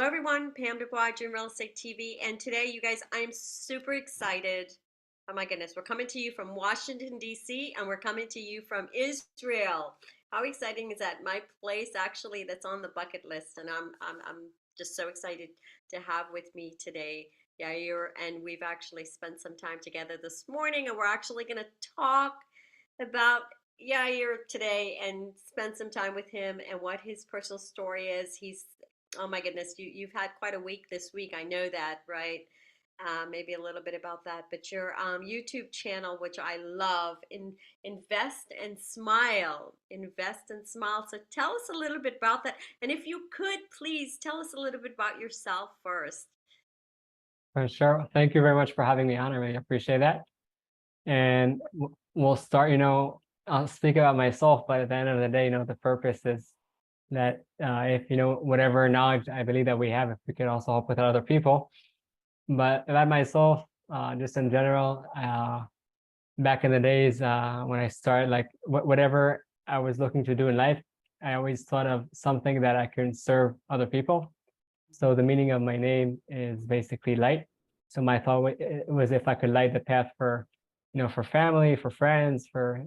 Hello, everyone. Pam DuBois, Dream Real Estate TV. And today, you guys, I'm super excited. Oh, my goodness. We're coming to you from Washington, D.C., and we're coming to you from Israel. How exciting is that? My place, actually, that's on the bucket list. And I'm just so excited to have with me today Yair. And we've actually spent some time together this morning, and we're actually going to talk about Yair today and spend some time with him and what his personal story is. Oh my goodness, you've had quite a week this week. I know that, right? Maybe a little bit about that, but your YouTube channel, which I love, Invest and Smile, Invest and Smile. So tell us a little bit about that, and if you could, please tell us a little bit about yourself first. For sure. Thank you very much for having me on. I really appreciate that. And we'll start, I'll speak about myself, but at the end of the day, the purpose is that if, whatever knowledge I believe that we have, if we could also help with other people. But about myself, just in general, back in the days when I started, like whatever I was looking to do in life, I always thought of something that I can serve other people. So the meaning of my name is basically light. So my thought was if I could light the path for, for family, for friends, for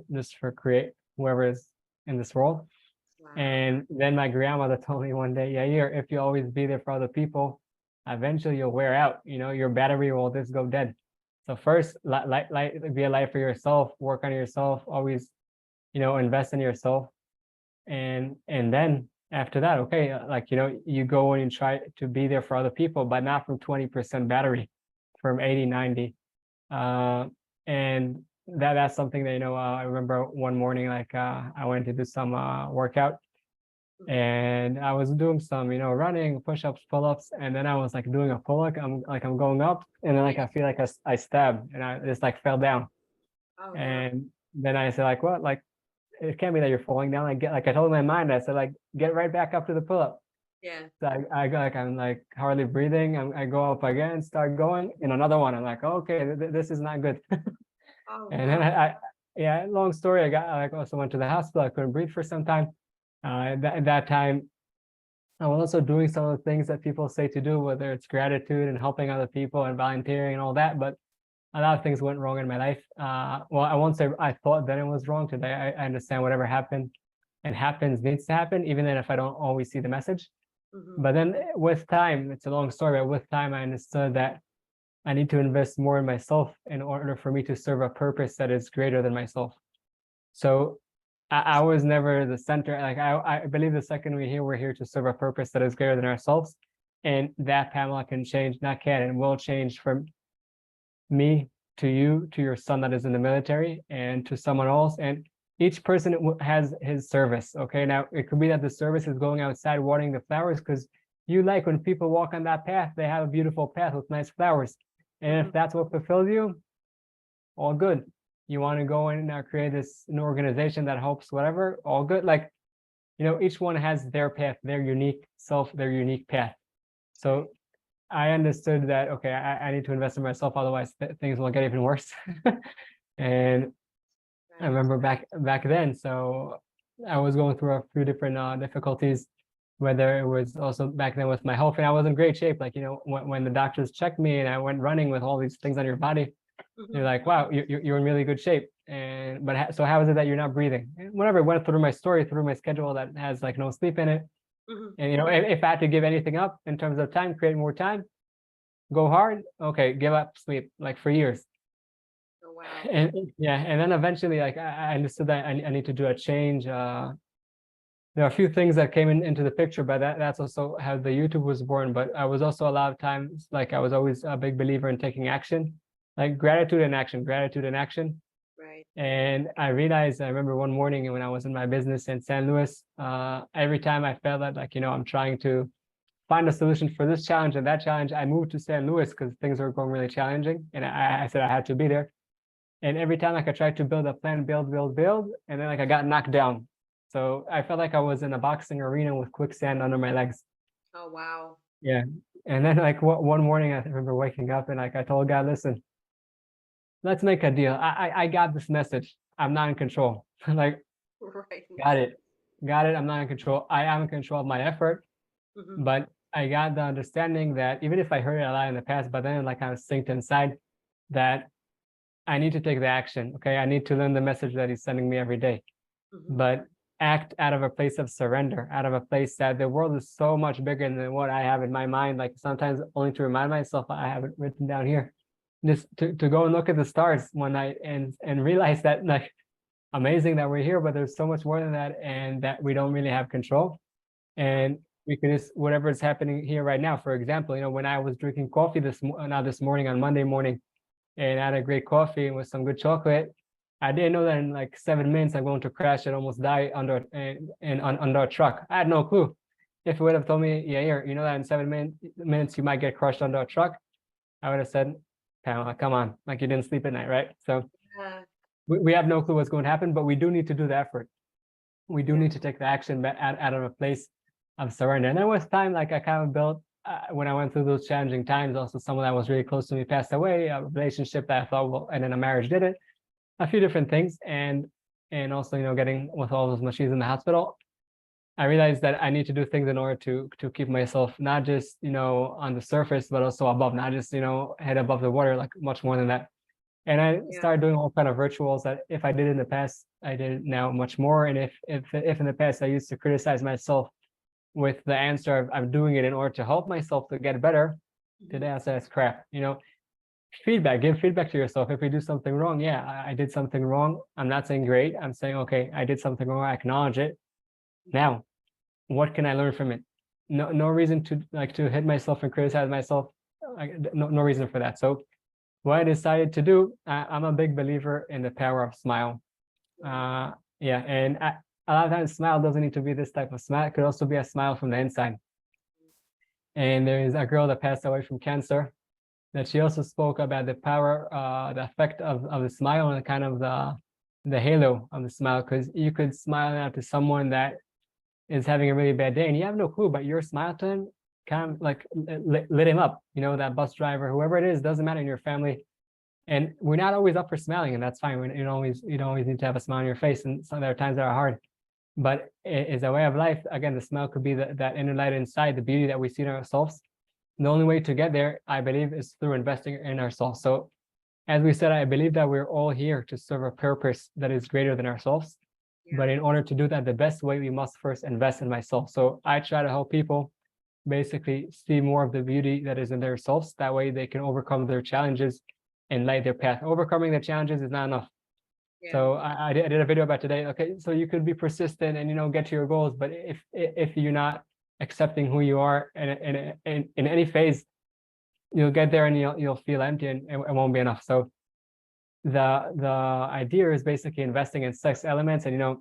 create whoever is in this world. Wow. And then my grandmother told me one day, yeah, if you always be there for other people, eventually you'll wear out, your battery will just go dead. So first, be a light for yourself, work on yourself, always, invest in yourself. And then after that, okay, you go and you try to be there for other people, but not from 20% battery, from 80, 90. And that's something that, I remember one morning, I went to do some workout, and I was doing some, running, push-ups, pull-ups, and then I was doing a pull-up. I'm going up, and then I feel like I stabbed, and I just fell down. Oh, and then I said what? It can't be that you're falling down. I told my mind, I said get right back up to the pull-up. yeah. So I go I'm hardly breathing. I go up again, start going in another one. I'm okay, this is not good. Oh, And then wow. yeah, long story. I also went to the hospital. I couldn't breathe for some time. At that time, I was also doing some of the things that people say to do, whether it's gratitude and helping other people and volunteering and all that. But a lot of things went wrong in my life. Well, I won't say I thought that it was wrong. Today, I understand whatever happened and happens needs to happen, even then if I don't always see the message. But then with time, it's a long story, but with time, I understood that I need to invest more in myself in order for me to serve a purpose that is greater than myself. So I was never the center. I believe the second we're here to serve a purpose that is greater than ourselves. And that, Pamela, can change, not can, and will change from me to you, to your son that is in the military, and to someone else. And each person has his service. Okay, now it could be that the service is going outside watering the flowers because you like when people walk on that path, they have a beautiful path with nice flowers. And if that's what fulfills you, all good. You want to go in and create an organization that helps whatever, all good. Each one has their path, their unique self, their unique path. So I understood that, okay, I need to invest in myself, otherwise things will get even worse. And I remember back then, so I was going through a few different difficulties, whether it was also back then with my health, and I was in great shape. When the doctors checked me and I went running with all these things on your body, they're like, wow, you're in really good shape. So how is it that you're not breathing? And whenever I went through my story, through my schedule that has no sleep in it, and if I had to give anything up in terms of time, create more time, go hard, okay, give up sleep for years. Oh, wow. And yeah, and then eventually I understood that I need to do a change. There are a few things that came into the picture, but that's also how the YouTube was born. But I was also a lot of times I was always a big believer in taking action, gratitude and action, gratitude and action. Right. And I realized, I remember one morning when I was in my business in San Luis, every time I felt that I'm trying to find a solution for this challenge and that challenge, I moved to San Luis because things were going really challenging. And I said I had to be there. And every time I tried to build a plan, build, and then I got knocked down. So I felt like I was in a boxing arena with quicksand under my legs. Oh, wow. Yeah. And then one morning I remember waking up and I told God, listen, let's make a deal. I got this message. I'm not in control. Right. Got it. I'm not in control. I am in control of my effort, but I got the understanding that even if I heard it a lot in the past, but then like kind of synced inside that I need to take the action. Okay. I need to learn the message that he's sending me every day, Mhm. but act out of a place of surrender, out of a place that the world is so much bigger than what I have in my mind. Like sometimes only to remind myself, I have it written down here, just to go and look at the stars one night and realize that like amazing that we're here, but there's so much more than that, and that we don't really have control. Yeah. And we can just whatever is happening here right now. For example, when I was drinking coffee this morning on Monday morning, and I had a great coffee with some good chocolate, I didn't know that in like 7 minutes I'm going to crash and almost die under a truck. I had no clue. If it would have told me, yeah, here, that in 7 minutes you might get crushed under a truck, I would have said, Pamela, come on, like you didn't sleep at night, right? So Yeah. we have no clue what's going to happen, but we do need to do the effort. We do Yeah. need to take the action out of a place of surrender. And then with time, like I kind of built, when I went through those challenging times, also someone that was really close to me passed away, a relationship that I thought, well, and then a marriage did it, a few different things. And also, getting with all those machines in the hospital, I realized that I need to do things in order to keep myself not just, on the surface, but also above, not just, head above the water, like much more than that. And I Yeah. started doing all kind of rituals that if I did in the past, I did it now much more. And if in the past I used to criticize myself with the answer of I'm doing it in order to help myself to get better, Mhm. today I say it's crap. Feedback, give feedback to yourself. If you do something wrong, yeah, I did something wrong. I'm not saying great. I'm saying, okay, I did something wrong. I acknowledge it. Now, what can I learn from it? No reason to hit myself and criticize myself. No reason for that. So what I decided to do, I'm a big believer in the power of smile. Uh, yeah, and a lot of times smile doesn't need to be this type of smile. It could also be a smile from the inside. And there is a girl that passed away from cancer that she also spoke about the power, the effect of the smile and kind of the halo of the smile, because you could smile out to someone that is having a really bad day and you have no clue, but your smile to him kind of like lit him up. That bus driver, whoever it is, doesn't matter in your family. And we're not always up for smiling, and that's fine. You don't always need to have a smile on your face, and some there are times that are hard. But it's a way of life. Again, the smile could be that inner light inside, the beauty that we see in ourselves. The only way to get there, I believe, is through investing in ourselves. So, as we said, I believe that we're all here to serve a purpose that is greater than ourselves. Yeah. But in order to do that, the best way, we must first invest in myself. So I try to help people basically see more of the beauty that is in their selves. That way they can overcome their challenges and light their path. Overcoming the challenges is not enough. Yeah. So I did a video about today. Okay, so you could be persistent and get to your goals, but if you're not accepting who you are in any phase, you'll get there and you'll feel empty and it won't be enough. So the idea is basically investing in 6 elements, and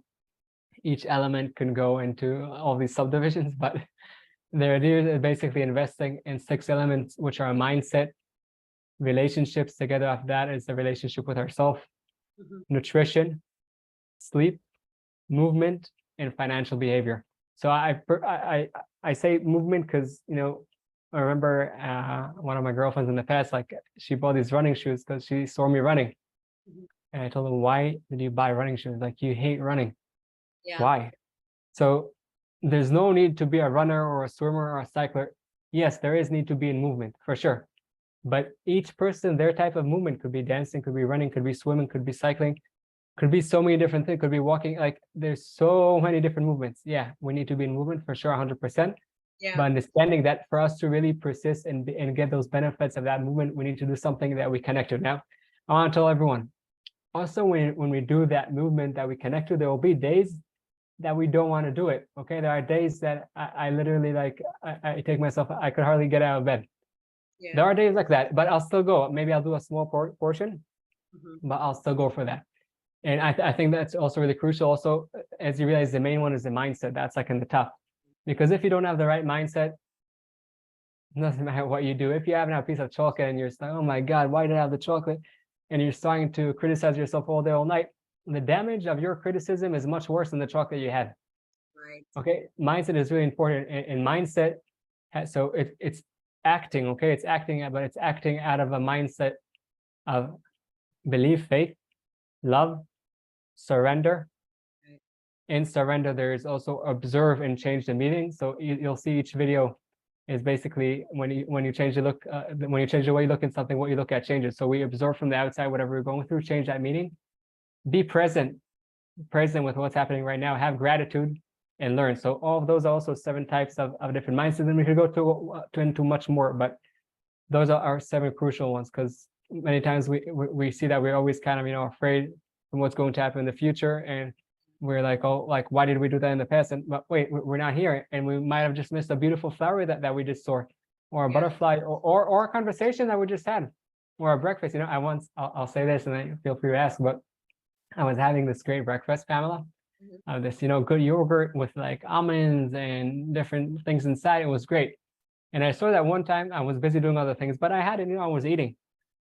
each element can go into all these subdivisions, but the idea is basically investing in 6 elements, which are a mindset, relationships. Together of that is the relationship with ourselves, Mhm. nutrition, sleep, movement, and financial behavior. So I say movement because I remember one of my girlfriends in the past, like she bought these running shoes because she saw me running, Mhm. and I told her, why did you buy running shoes? Like, you hate running. Yeah. Why? So there's no need to be a runner or a swimmer or a cycler. Yes, there is need to be in movement for sure. But each person, their type of movement could be dancing, could be running, could be swimming, could be cycling, could be so many different things, could be walking. Like there's so many different movements. Yeah, we need to be in movement for sure, 100%. Yeah. But understanding that for us to really persist and get those benefits of that movement, we need to do something that we connect to. Now, I want to tell everyone, also when we do that movement that we connect to, there will be days that we don't want to do it. Okay, there are days that I literally like I take myself, I could hardly get out of bed. Yeah. There are days like that, but I'll still go. Maybe I'll do a small portion, Mhm. but I'll still go for that. And I think that's also really crucial. Also, as you realize, the main one is the mindset. That's like in the top, because if you don't have the right mindset, it doesn't matter what you do. If you haven't had a piece of chocolate and you're just like, oh my God, why did I have the chocolate? And you're starting to criticize yourself all day, all night, the damage of your criticism is much worse than the chocolate you had. Right. Okay, mindset is really important. And mindset so it's acting. Okay, it's acting, but it's acting out of a mindset of belief, faith, love, surrender. Right. In surrender, there is also observe and change the meaning. So you'll see each video is basically when you change the look, when you change the way you look at something, what you look at changes. So we absorb from the outside whatever we're going through, change that meaning, be present with what's happening right now, have gratitude, and learn. So all of those are also 7 types of different mindsets, and we could go to into much more, but those are our 7 crucial ones, because many times we see that we're always kind of afraid from what's going to happen in the future, and we're like, oh, like, why did we do that in the past? And but wait, we're not here, and we might have just missed a beautiful flower that we just saw, or a Yeah. butterfly, or a conversation that we just had, or a breakfast. I'll say this, and then feel free to ask, but I was having this great breakfast, Pamela, Mhm. this good yogurt with like almonds and different things inside. It was great. And I saw that one time I was busy doing other things, but I had it, I was eating.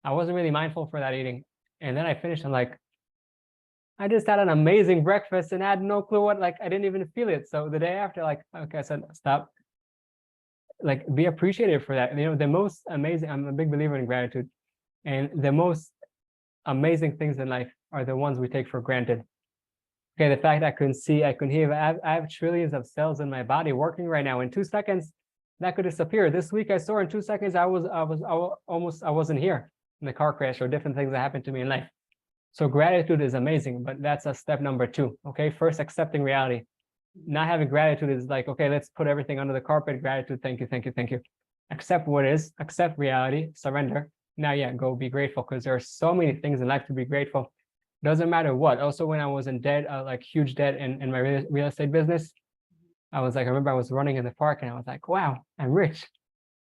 I wasn't really mindful for that eating. And then I finished, I'm like, I just had an amazing breakfast and I had no clue what, like, I didn't even feel it. So the day after, like, okay, I said, stop, like, be appreciative for that. The most amazing, I'm a big believer in gratitude. And the most amazing things in life are the ones we take for granted. Okay, the fact I can see, I can hear, I have trillions of cells in my body working right now. In 2 seconds, that could disappear. This week I saw in 2 seconds, I wasn't here in the car crash or different things that happened to me in life. So gratitude is amazing, but that's a step number 2. Okay, first accepting reality. Not having gratitude is like, okay, let's put everything under the carpet. Gratitude, thank you, thank you, thank you. Accept what is, accept reality, surrender. Now, yeah, go be grateful, because there are so many things in life to be grateful. Doesn't matter what. Also, when I was in debt, like huge debt in my real estate business, I was like, I remember I was running in the park and I was like, wow, I'm rich.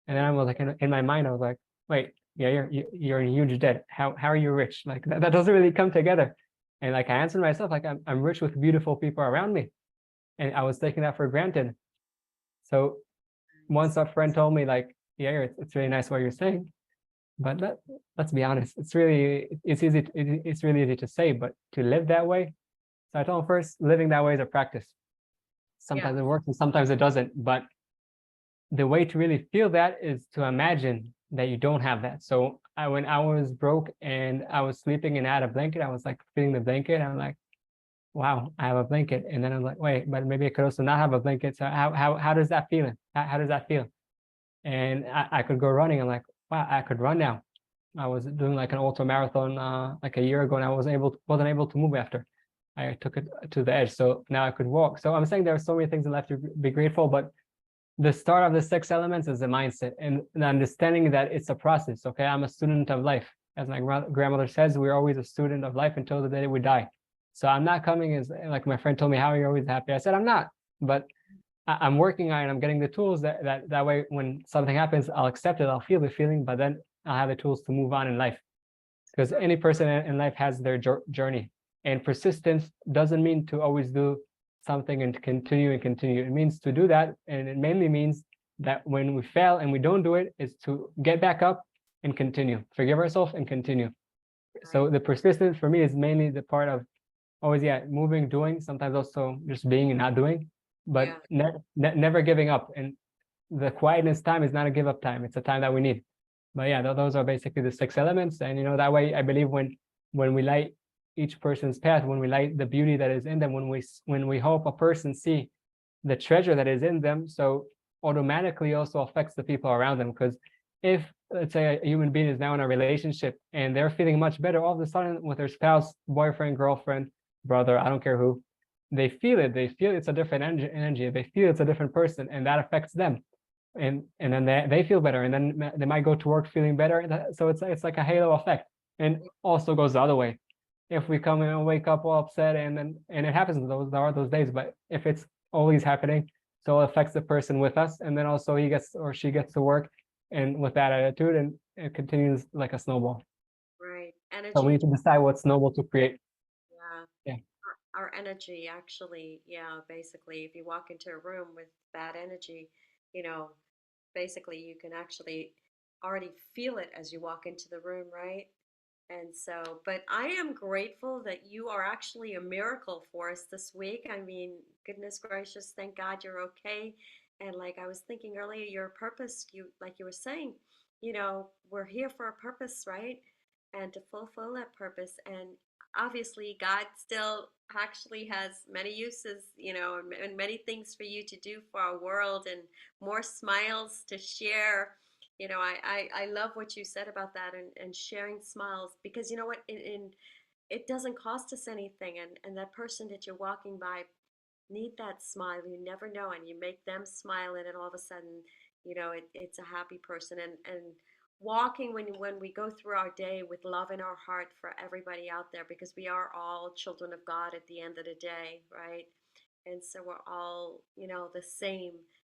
And then I was like, in my mind, I was like, wait, yeah, you're in huge debt. How are you rich? Like that doesn't really come together. And like I answered myself, like I'm rich with beautiful people around me, and I was taking that for granted. So once a friend told me, like, yeah, it's really nice what you're saying, but let's be honest, it's really easy to say, but to live that way. So I told him, first, living that way is a practice. Yeah. Sometimes it works and sometimes it doesn't. But the way to really feel that is to imagine that you don't have that. So when I was broke and I was sleeping and I had a blanket, I was like feeling the blanket. I'm like, wow, I have a blanket. And then I'm like, wait, but maybe I could also not have a blanket. So how does that feel? How does that feel? And I could go running. I'm like, wow, I could run now. I was doing like an ultra marathon like a year ago, and I wasn't able to move after. I took it to the edge, so now I could walk. So I'm saying there are so many things in life to be grateful, but the start of the 6 elements is the mindset and the understanding that it's a process. Okay, I'm a student of life. As my grandmother says, we're always a student of life until the day we die. So I'm not coming as, like my friend told me, how are you always happy? I said, I'm not, but I'm working on it. I'm getting the tools that way when something happens, I'll accept it, I'll feel the feeling, but then I'll have the tools to move on in life. Because any person in life has their journey, and persistence doesn't mean to always do something and to continue and continue. It means to do that, and it mainly means that when we fail and we don't do it, is to get back up and continue, forgive ourselves and continue. So Right. the persistence for me is mainly the part of always, yeah, moving, doing, sometimes also just being and not doing, but Yeah. never giving up. And the quietness time is not a give up time, it's a time that we need. But yeah, those are basically the 6 elements. And that way I believe when we light each person's path, when we light the beauty that is in them, when we help a person see the treasure that is in them, so automatically also affects the people around them. Because if, let's say, a human being is now in a relationship and they're feeling much better all of a sudden with their spouse, boyfriend, girlfriend, brother, I don't care who, they feel it. They feel it's a different energy. They feel it's a different person, and that affects them. And then they feel better, and then they might go to work feeling better. So it's like a halo effect, and also goes the other way. If we come in and wake up all upset, and it happens, there are those days, but if it's always happening, so it affects the person with us, and then also he gets or she gets to work and with that attitude, and it continues like a snowball. Right. So we Energy. need to decide what snowball to create. Yeah. Yeah. Our energy actually, yeah, basically, if you walk into a room with bad energy, you know, basically you can actually already feel it as you walk into the room, right? And so, but I am grateful that you are actually a miracle for us this week. I mean, goodness gracious, thank God you're okay. And like I was thinking earlier, your purpose, like you were saying, we're here for a purpose, right? And to fulfill that purpose. And obviously God still actually has many uses, and many things for you to do for our world and more smiles to share. I love what you said about that and sharing smiles because you know what, it doesn't cost us anything, and that person that you're walking by need that smile. You never know, and you make them smile, and then all of a sudden, it's a happy person. And walking when we go through our day with love in our heart for everybody out there, because we are all children of God at the end of the day, right? And so we're all, the same.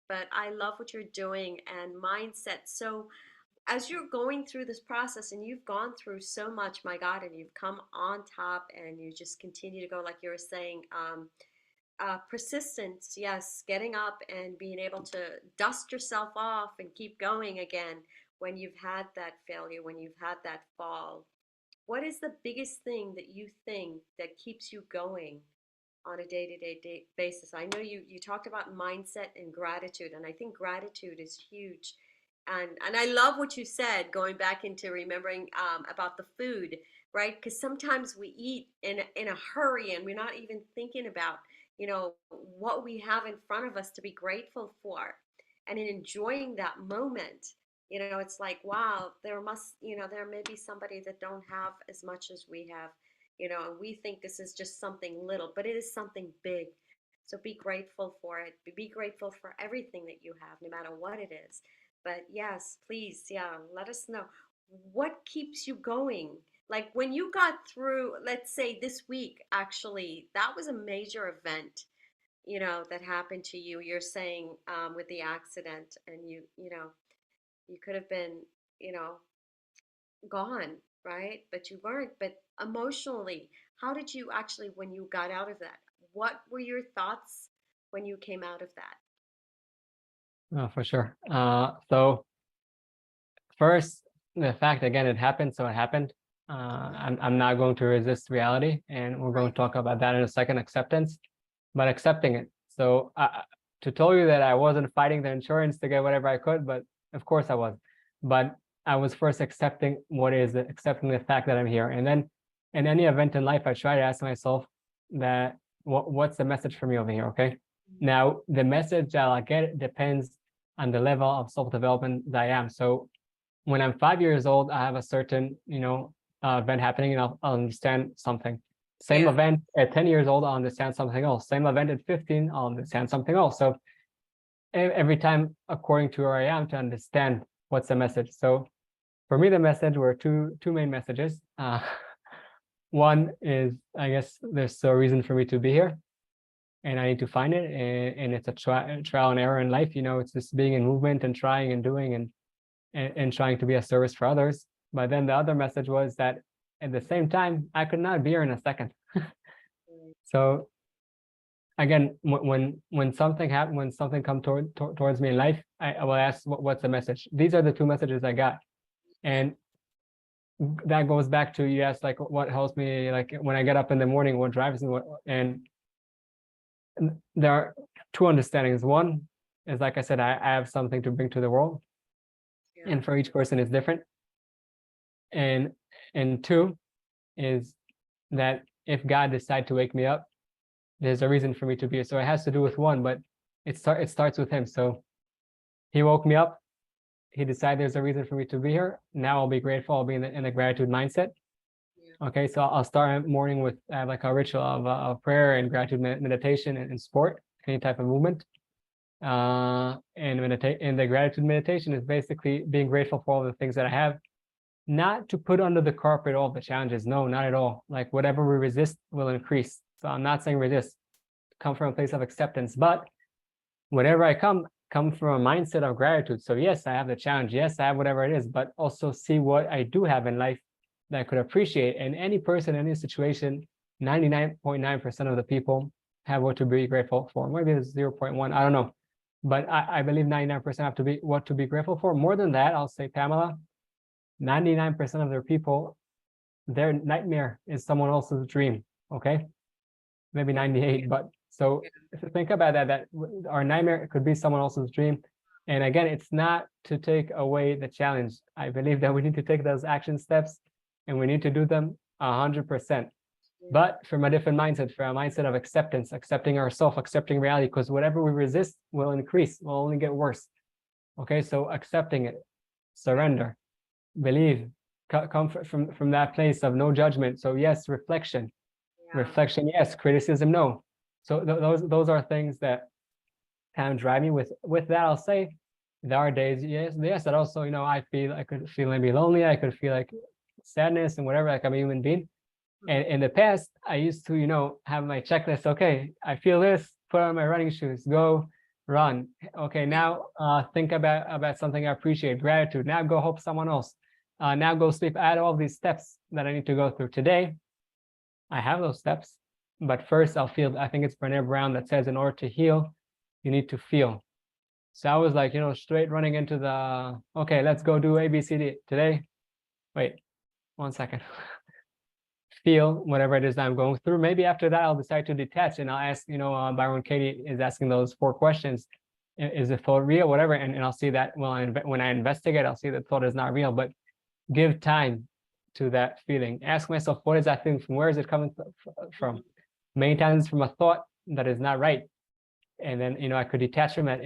But I love what you're doing and mindset. So as you're going through this process and you've gone through so much, my God, and you've come on top and you just continue to go, like you were saying, persistence, yes, getting up and being able to dust yourself off and keep going again when you've had that failure, when you've had that fall. What is the biggest thing that you think that keeps you going on a day-to-day basis? I know you talked about mindset and gratitude, and I think gratitude is huge. And I love what you said, going back into remembering about the food, right? Because sometimes we eat in a hurry and we're not even thinking about, what we have in front of us to be grateful for, and in enjoying that moment. It's like, wow, there may be somebody that don't have as much as we have, and we think this is just something little, but it is something big. So be grateful for it. Be grateful for everything that you have, no matter what it is. But yes, please, yeah, let us know what keeps you going. Like when you got through, let's say this week, actually, that was a major event, that happened to you. You're saying with the accident, and you could have been, you know, gone, right? But you weren't. But emotionally, how did you actually, when you got out of that, what were your thoughts when you came out of that? For sure. So first, the fact again, it happened, so it happened. I'm not going to resist reality, and we're going Right. to talk about that in a second, acceptance, but accepting it. So to tell you that I wasn't fighting the insurance to get whatever I could, but of course I was. But I was first accepting what is it, accepting the fact that I'm here. And then in any event in life, I try to ask myself that what's the message for me over here, okay? Now, the message that I'll get depends on the level of self-development that I am. So when I'm 5 years old, I have a certain, event happening, and I'll understand something. Same Yeah. event at 10 years old, I'll understand something else. Same event at 15, I'll understand something else. So every time, according to where I am, to understand what's the message. So for me, the message were two main messages. One is, I guess, there's a reason for me to be here, and I need to find it. And it's a trial and error in life. It's just being in movement and trying and doing and trying to be a service for others. But then the other message was that at the same time, I could not be here in a second. So again, when something happened, when something come towards me in life, I will ask, what's the message? These are the two messages I got. Yeah. And that goes back to, you asked, like, what helps me, like when I get up in the morning, what drives me, and there are two understandings. One is, like I said, I have something to bring to the world, Yeah. and for each person it's different. And two is that if God decides to wake me up, there's a reason for me to be here. So it has to do with one, but it starts with him. So he woke me up. He decided there's a reason for me to be here. Now I'll be grateful. I'll be in a gratitude mindset. Yeah. Okay, so I'll start morning with like a ritual of prayer and gratitude meditation and sport, any type of movement. And the gratitude meditation is basically being grateful for all the things that I have, not to put under the carpet all the challenges. No, not at all. Like whatever we resist will increase. So I'm not saying resist, come from a place of acceptance, but whenever I come from a mindset of gratitude. So yes, I have the challenge. Yes, I have whatever it is, but also see what I do have in life that I could appreciate. And any person, any situation, 99.9% of the people have what to be grateful for. Maybe it's 0.1, I don't know. But I believe 99% have to be what to be grateful for. More than that, I'll say, Pamela, 99% of their people, their nightmare is someone else's dream. Okay, maybe 98, but so if you think about that our nightmare could be someone else's dream. And again, it's not to take away the challenge. I believe that we need to take those action steps, and we need to do them 100%. Yeah. but from a different mindset, from a mindset of acceptance, accepting ourselves, accepting reality, because whatever we resist will increase, will only get worse. Okay, so accepting it, Right. surrender, believe, come from that place of no judgment. So yes, reflection, Yeah. reflection, yes, criticism, no. So those are things that kind of drive me. With that, I'll say there are days, yes, that also, I could feel maybe lonely, I could feel like sadness and whatever, like I'm a human being. Mhm. And in the past, I used to, have my checklist. Okay, I feel this, put on my running shoes, go run. Okay, Yeah. now think about something I appreciate, gratitude. Now go help someone else. Now go sleep. Add all these steps that I need to go through. Today, I have those steps, but first I'll feel. I think it's Brené Brown that says, in order to heal, you need to feel. So I was like, straight running into the, okay, let's go do ABCD today. Wait, 1 second. Feel whatever it is that I'm going through. Maybe after that, I'll decide to detach and I'll ask, Byron Katie is asking those 4 questions. Is the thought real? Whatever. And I'll see that when I investigate, I'll see that thought is not real, but give time to that feeling. Ask myself, what is that feeling from? Where is it coming from? Mhm. Many times it's from a thought that is not right. And then, I could detach from it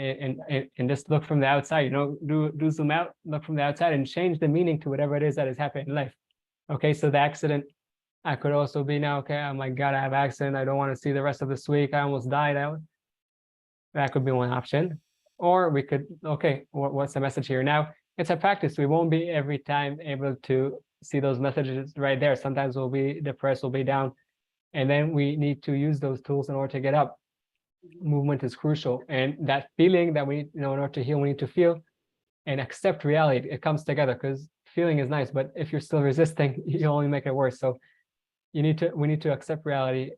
and just look from the outside, do zoom out, look from the outside and change the meaning to whatever it is that is happening in life. Okay, so the accident, I could also be now, okay, I'm like, God, I have an accident. I don't want to see the rest of this week. I almost died. That could be one option. Or we could, okay, what's the message here? Now, it's a practice. We won't be every time able to see those messages right there. Sometimes we'll be depressed, we'll be down, and then we need to use those tools in order to get up. Mhm. Movement is crucial. And that feeling that we, in order to heal, we need to feel and accept reality. It comes together because feeling is nice, but if you're still resisting, you only make it worse. So we need to accept reality,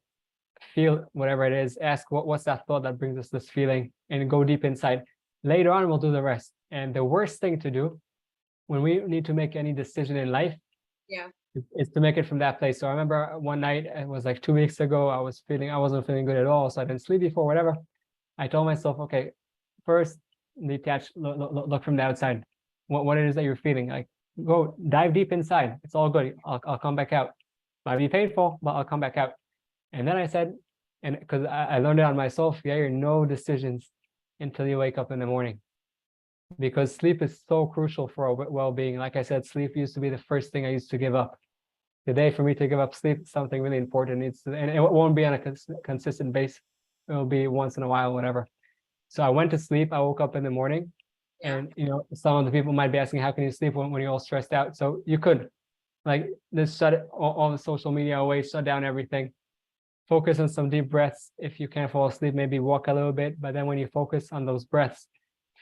feel whatever it is, ask what's that thought that brings us this feeling, and go deep inside. Later on, we'll do the rest. And the worst thing to do when we need to make any decision in life Yeah. is to make it from that place. So I remember one night, it was like 2 weeks ago, I wasn't feeling good at all. So I didn't sleep before, whatever. I told myself, okay, first detach, look from the outside. What it is that you're feeling. Like go dive deep inside. It's all good. I'll come back out. Might be painful, but I'll come back out. And then I said, and because I learned it on myself, yeah, you're no decisions until you wake up in the morning. Because sleep is so crucial for our well-being. Like I said, sleep used to be the first thing I used to give up. Today, for me to give up sleep, something really important. And it won't be on a consistent base. It'll be once in a while, whatever. So I went to sleep. I woke up in the morning, Yeah. and some of the people might be asking, how can you sleep when you're all stressed out? So you could, like, just shut all the social media away, shut down everything, focus on some deep breaths. If you can't fall asleep, maybe walk a little bit. But then when you focus on those breaths,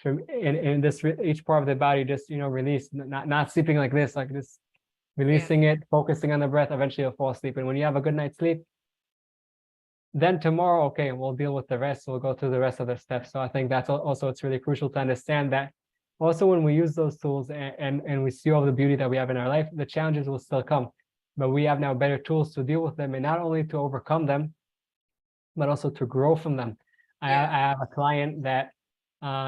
from in this each part of the body, just release, not sleeping like this, Yeah. releasing it, focusing on the breath. Eventually, you'll fall asleep. And when you have a good night's sleep, then tomorrow, okay, we'll deal with the rest. We'll go through the rest of the steps. So I think that's also, it's really crucial to understand that. Also, when we use those tools and we see all the beauty that we have in our life, the challenges will still come, but we have now better tools to deal with them, and not only to overcome them, but also to grow from them. Yeah. I have a client that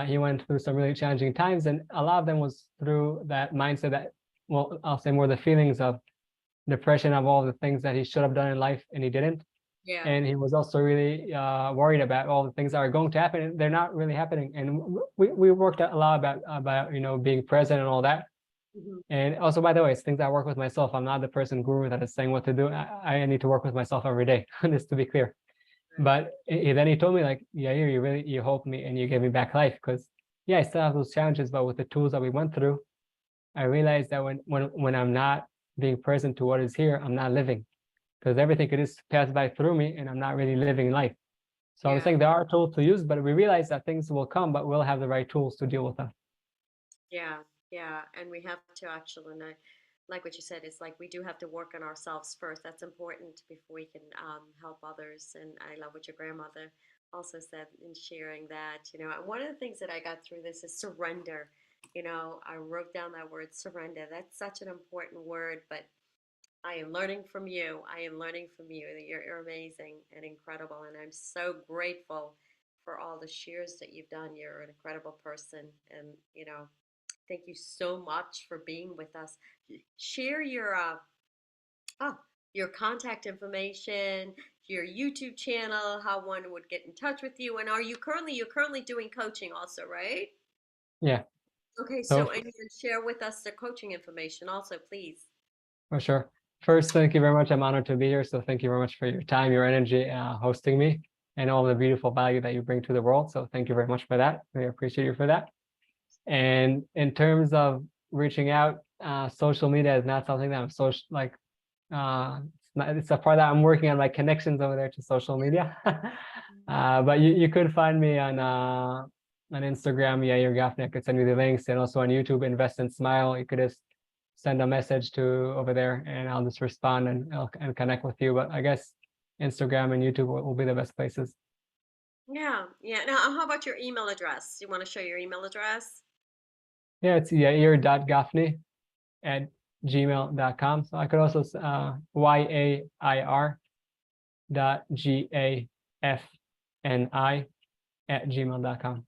he went through some really challenging times, and a lot of them was through that mindset that, well, I'll say more the feelings of depression, of all the things that he should have done in life and he didn't. Yeah. And he was also really worried about all the things that are going to happen, and they're not really happening. And we worked a lot about being present and all that. Mhm. And also, by the way, it's things I work with myself. I'm not the person guru that is saying what to do. I need to work with myself every day, just to be clear. Right. But then he told me, like, yeah, you helped me and you gave me back life, because yeah, I still have those challenges, but with the tools that we went through, I realized that when I'm not being present to what is here, I'm not living, because everything could just pass by through me and I'm not really living life. So I was Yeah. saying there are tools to use, but we realize that things will come, but we'll have the right tools to deal with them. Yeah. Yeah. And we have to actually, and I like what you said, it's like we do have to work on ourselves first. That's important before we can help others. And I love what your grandmother also said in sharing that, and one of the things that I got through this is surrender. I wrote down that word surrender. That's such an important word, but I am learning from you. I am learning from you. You're amazing and incredible. And I'm so grateful for all the shares that you've done. You're an incredible person. And, thank you so much for being with us. Share your, oh, your contact information, your YouTube channel, how one would get in touch with you, and you're currently doing coaching also, right? Yeah. Okay, So so and you can share with us the coaching information also, please. for sure. First, thank you very much. I'm honored to be here. So thank you very much for your time, your energy, hosting me, and all the beautiful value that you bring to the world. So thank you very much for that. We appreciate you for that. And in terms of reaching out, social media is not something that I'm it's a part that I'm working on my connections over there to social media. But you could find me on Instagram, yeah, your Gaffney. I could send you the links, and also on YouTube, Invest and Smile. You could just send a message to over there, and I'll just respond and connect with you. But I guess Instagram and YouTube will be the best places. Yeah, yeah. Now, how about your email address? You want to show your email address? Yeah, it's yair.gaffney at gmail.com. So I could also yair.gaffni at gmail.com.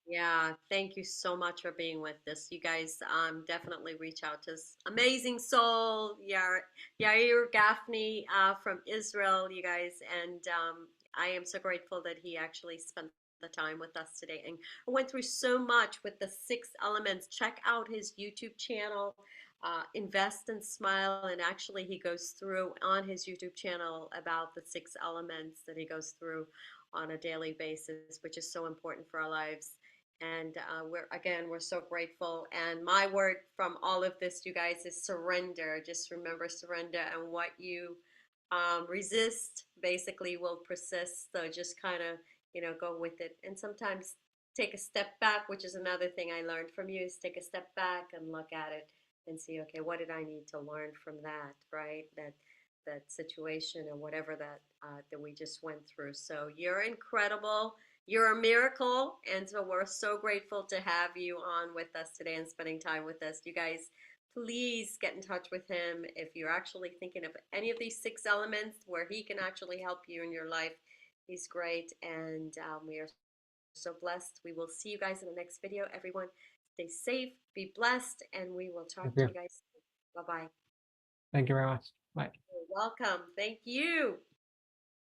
Yeah, thank you so much for being with us. You guys definitely reach out to this amazing soul, Yair Gaffney from Israel, you guys. And I am so grateful that he actually spent the time with us today and went through so much with the 6 elements. Check out his YouTube channel, Invest and Smile. And actually, he goes through on his YouTube channel about the 6 elements that he goes through on a daily basis, which is so important for our lives. And we're so grateful. And my word from all of this, you guys, is surrender. Just remember surrender, and what you resist basically will persist. So just kind of, go with it. And sometimes take a step back, which is another thing I learned from you, is take a step back and look at it and see, okay, what did I need to learn from that, right? That situation or whatever that we just went through. So you're incredible. You're a miracle, and so we're so grateful to have you on with us today and spending time with us. You guys, please get in touch with him if you're actually thinking of any of these 6 elements where he can actually help you in your life. He's great, and we are so blessed. We will see you guys in the next video. Everyone, stay safe, be blessed, and we will Thank talk to you. you guys soon. Bye bye. Thank you very much. Bye. You're welcome. Thank you.